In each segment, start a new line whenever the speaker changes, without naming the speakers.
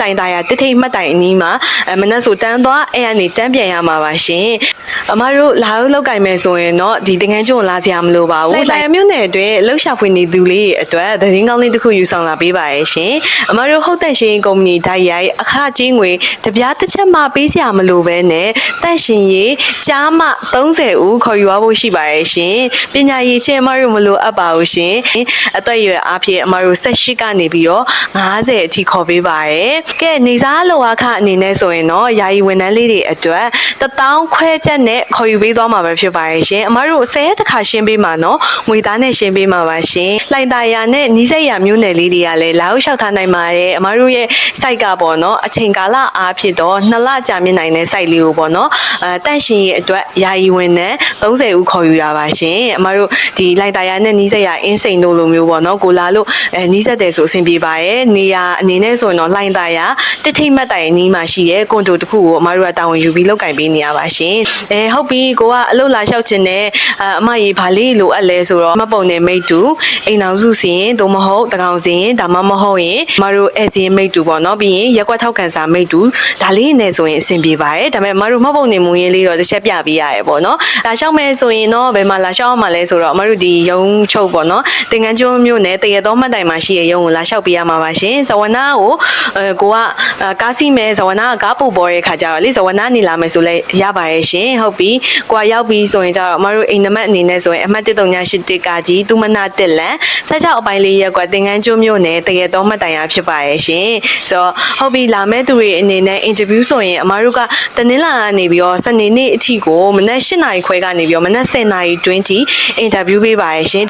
လိုင်းသားရတစ်ထိတ်မှတ်တိုင်အနီးမှာမနက်ဆိုတန်းသွားအဲ့ကနေတန်းပြန်ရမှာပါရှင်အမတို့လာလောက်ကင်မယ်ဆိုရင်တော့ဒီတင်ငန်းကျွန်းလာစရာမလိုပါဘူးလိုင်မြို့နယ်အတွင်းလှုပ်ရှားဖွေနေသူလေးအတွက်သတင်းကောင်းလေးတစ်ခုယူဆောင်လာပေးပါရရှင်အမတို့ဟုတ်တန့်ရှင်ကုမ္ပဏီဓာတ်ရိုက်အခကြေးငွေတပြားတစ်ချက်မှပေးစရာမလိုပဲနဲ့တန့်ရှင်ရေးကြားမ30ဦးခေါ်ယူဖို့ရှိပါရရှင်ပညာရေးချင်းအမတို့မလိုအပ်ပါဘူးရှင်အသက်အရွယ်အားဖြင့်အမတို့18ကနေပြီးတော့50အထိခေါ်ပေးပါရယ်ကဲနေစားလောအခအနေနဲ့ဆိုရင်တော့ယာယီဝန်ထမ်းလေးတွေအတွက်1000ခွဲချက်နဲ့ခေါ်ယူပေးသွားမှာပဲဖြစ်ပါရဲ့ရှင်အမတို့10ရက်တစ်ခါရှင်းပေးမှာနော်ငွေသားနဲ့ရှင်းပေးမှာပါရှင်လှိုင်သာယာနဲ့နီးစပ်ရာမြို့နယ်လေးတွေကလည်းလာရောက်လျှောက်ထားနိုင်ပါတယ်အမတို့ရဲ့ site ကပေါ့နော်အချိန်ကာလအားဖြင့်တော့2လကြာမြင့်နိုင်တဲ့ site လေးကိုပေါ့နော်တန့်ရှင်ရဲ့အတွက်ယာယီဝန်ထမ်း30ဦးခေါ်ယူရပါရှင်အမတို့ဒီလှိုင်သာယာနဲ့နီးစပ်ရာအင်းစိန်တို့လိုမျိုးပေါ့နော်ကိုလာလို့နီးစပ်တယ်ဆိုအဆင်ပြေပါရဲ့နေရာအနေနဲ့ဆိုရင်တော့လှိုင်သာယာတစ်ထိတ်မှတ်တိုင်အနီးမှာရှိတဲ့ကွန်ဒိုတစ်ခုကိုအမတို့ကတာဝန်ယူပြီးလုပ်ကင်ပေးနေရပါရှင်ဟုတ်ပြီကိုကအလုပ်လာလျှောက်ခြင်းနဲ့အမကြီးဗာလေးလိုအပ်လဲဆိုတော့မပုံနဲ့မိတ်တူအိမ်အောင်စုစီရင်သို့မဟုတ်တကောင်စီရင်ဒါမှမဟုတ်ရင်အမတို့အဲစီရင်မိတ်တူပေါ့နော်ပြီးရင်ရက်ကွက်ထောက်ခံစာမိတ်တူဒါလေးနဲ့ဆိုရင်အဆင်ပြေပါတယ်ဒါပေမဲ့အမတို့မပုံနဲ့မူရင်းလေးတော့တစ်ချက်ပြပေးရတယ်ပေါ့နော်လာလျှောက်မယ်ဆိုရင်တော့ဘယ်မှာလာလျှောက်အောင်မလဲဆိုတော့အမတို့ဒီရုံချုပ်ပေါ့နော်တင်ငန်းကျွန်းမြို့နယ်တရတော်မှတ်တိုင်မှာရှိတဲ့ရုံကိုလာလျှောက်ပေးရမှာပါရှင်ဇဝနာကိုကိုကကားစီးမယ်ဇဝနာကကားပို့ပေါ်တဲ့ခါကျတော့လေဇဝနာနေလာမယ်ဆိုလဲရပါရဲ့ရှင်ဟုတ်ပြီကိုကရောက်ပြီးဆိုရင်ကျတော့အမတို့အိမ်နမတ်အနေနဲ့ဆိုရင်အမှတ်1381ကကြီးတူမနာတက်လန်ဆက်ချောက်အပိုင်းလေးရက်ကွာတင်ငန်းကျွန်းမြို့နယ်တရတော်မှတ်တိုင်ရဖြစ်ပါရဲ့ရှင်ဆိုတော့ဟုတ်ပြီလာမဲ့သူတွေအနေနဲ့အင်တာဗျူးဆိုရင်အမတို့ကတနင်္လာကနေပြီးတော့စနေနေ့အထိကိုမနက်8နာရီခွဲကနေပြီးတော့မနက်10နာရီတွင်းထိအင်တာဗျူးပေးပါရဲ့ရှင်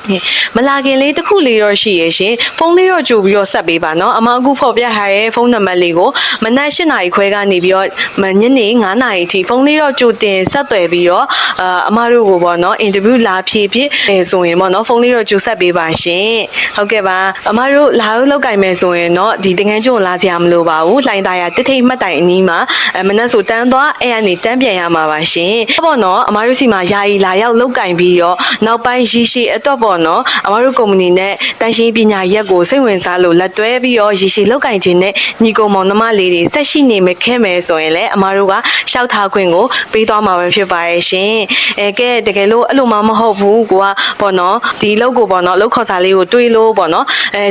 မလာခင်လေးတစ်ခုလေးတော့ရှိရဲ့ရှင်ဖုန်းလေးတော့ကြိုပြီးတော့ဆက်ပေးပါနော်အမအခုဖော်ပြထားတဲ့ဖုန်းနံပါတ်လေးကိုမနက်8နာရီခွဲကနေပြီးတော့ညနေ9နာရီအထိဖုန်းလေးတော့ကြိုတင်ဆက်သွယ်ပြီးတော့အမတို့ကိုပေါ့နော်အင်တာဗျူးလာဖြည့်ဖြစ်ဆိုရင်ပေါ့နော်ဖုန်းလေးတော့ကြိုဆက်ပေးပါရှင်ဟုတ်ကဲ့ပါအမတို့လာလောက်ကင်မယ်ဆိုရင်တော့ဒီတင်ငန်းကျွန်းလာစရာမလိုပါဘူးလှိုင်သာယာတစ်ထိတ်မှတ်တိုင်အနီးမှာမနက်ဆိုတန်းသွားအဲ့ကနေတန်းပြန်ရမှာပါရှင်ပေါ့နော်အမတို့စီမှာယာယီလာရောက်လောက်ကင်ပြီးတော့နောက်ပိုင်းရရှိအတွက်ပေါ့နော်အမတို့ကုမ္ပဏီနဲ့တန်ရှင်းပညာရက်ကိုစိတ်ဝင်စားလို့လက်တွဲပြီးတော့ရရှိလောက်ကင်ခြင်းနဲ့ညီကုံမောင်နှမလေးတွေဆက်ရှိနေမယ်ခဲ့မယ်ဆိုရင်လည်းအမတို့ကရှောက်ထားခွင့်ကိုပေးသွားမှာပဲဖြစ်ပါရဲ့ရှင်ကဲတကယ်လို့အဲ့လိုမှမဟုတ်ဘူးကိုကပေါ့နော်ဒီလောက်ကိုပေါ့နော်လောက်ခေါ်စာလေးကိုတွေးလို့ပေါ့နော်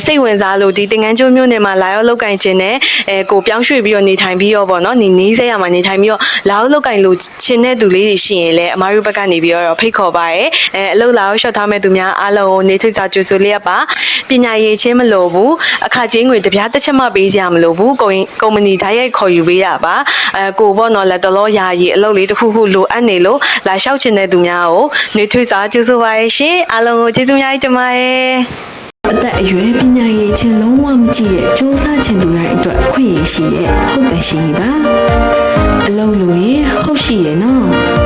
စိတ်ဝင်စားလို့ဒီတင်ငန်းကျွန်းမြို့နယ်မှာလာရောက်လောက်ကင်ခြင်းနဲ့ကိုပြောင်းရွှေ့ပြီးတော့နေထိုင်ပြီးတော့ပေါ့နော်နီးစက်ရမှာနေထိုင်ပြီးတော့လာရောက်လောက်ကင်လို့ခြင်းတဲ့သူလေးတွေရှိရင်လည်းအမတို့ဘက်ကနေပြီးတော့ဖိတ်ခေါ်ပါရဲ့အလုပ်လာရောက်ရှောက်ထားမဲ့သူများအားလုံးကိုနေထွေးစာကြိုဆိုလျက်ပါပညာရေးချင်းမလိုဘူးအခကြေးငွေတပြားတစ်ချက်မှပေးကြမလို့ဘူးကုမ္ပဏီဓာတ်ရိုက်ခေါ်ယူပေးရပါကိုပေါ့နော်လက်တော်ယာရီအလုပ်လေးတစ်ခုခုလိုအပ်နေလို့လာလျှောက်ချင်တဲ့သူများကိုနေထွေးစာကြိုဆိုပါရဲ့ရှင်အားလုံးကိုကျေးဇူးများတင်ပါတယ်အသက်အရွယ်ပညာရေးချင်းလုံးဝမကြည့်ရဲ့စူးစမ်းချင်သူတိုင်းအတွက်အခွင့်အရေးရှိတဲ့ဟုတ်တယ်ရှိပါအလုံးလို့ရဟုတ်ရှိရဲ့နော်